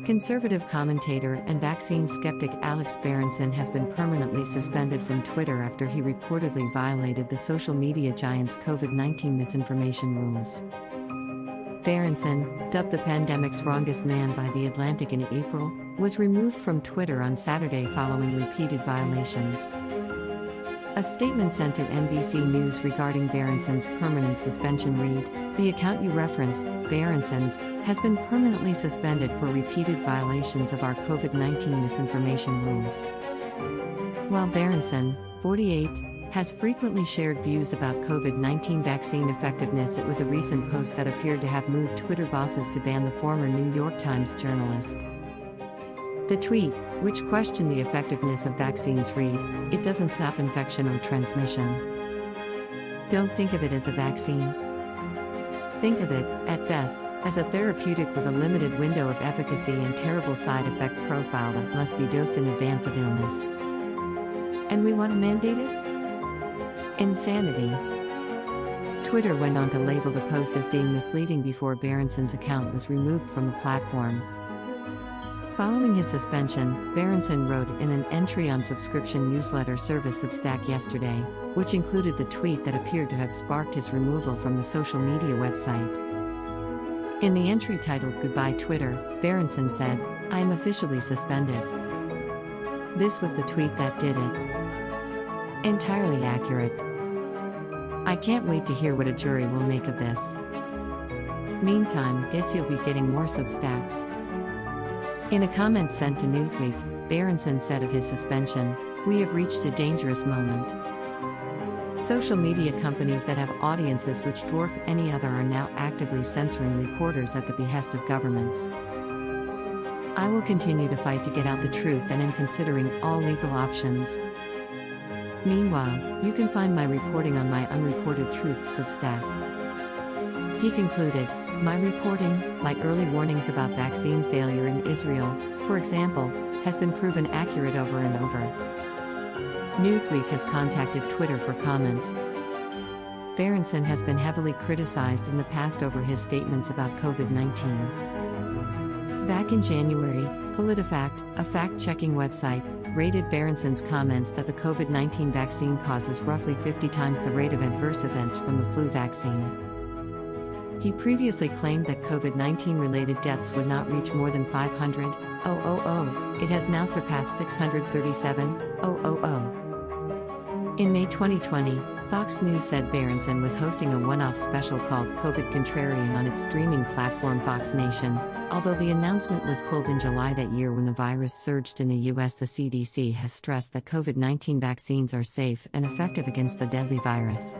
Conservative commentator and vaccine skeptic Alex Berenson has been permanently suspended from Twitter after he reportedly violated the social media giant's COVID-19 misinformation rules. Berenson, dubbed the pandemic's wrongest man by The Atlantic in April, was removed from Twitter on Saturday following repeated violations. A statement sent to NBC News regarding Berenson's permanent suspension read, "The account you referenced, Berenson's, has been permanently suspended for repeated violations of our COVID-19 misinformation rules." While Berenson, 48, has frequently shared views about COVID-19 vaccine effectiveness, it was a recent post that appeared to have moved Twitter bosses to ban the former New York Times journalist. The tweet, which questioned the effectiveness of vaccines, read, "It doesn't stop infection or transmission. Don't think of it as a vaccine. Think of it, at best, as a therapeutic with a limited window of efficacy and terrible side effect profile that must be dosed in advance of illness. And we want to mandate it? Insanity." Twitter went on to label the post as being misleading before Berenson's account was removed from the platform. Following his suspension, Berenson wrote in an entry on subscription newsletter service Substack yesterday, which included the tweet that appeared to have sparked his removal from the social media website. In the entry titled "Goodbye Twitter," Berenson said, "I am officially suspended." This was the tweet that did it. Entirely accurate. I can't wait to hear what a jury will make of this. Meantime, guess you'll be getting more Substacks. In a comment sent to Newsweek, Berenson said of his suspension, "We have reached a dangerous moment. Social media companies that have audiences which dwarf any other are now actively censoring reporters at the behest of governments. I will continue to fight to get out the truth and am considering all legal options. Meanwhile, you can find my reporting on my Unreported Truths Substack." He concluded, "My reporting, like early warnings about vaccine failure in Israel, for example, has been proven accurate over and over." Newsweek has contacted Twitter for comment. Berenson has been heavily criticized in the past over his statements about COVID-19. Back in January, PolitiFact, a fact-checking website, rated Berenson's comments that the COVID-19 vaccine causes roughly 50 times the rate of adverse events from the flu vaccine. He previously claimed that COVID-19 related deaths would not reach more than 500,000. It has now surpassed 637,000. In May 2020, Fox News said Berenson was hosting a one-off special called COVID Contrarian on its streaming platform Fox Nation. Although the announcement was pulled in July that year when the virus surged in the US, the CDC has stressed that COVID-19 vaccines are safe and effective against the deadly virus.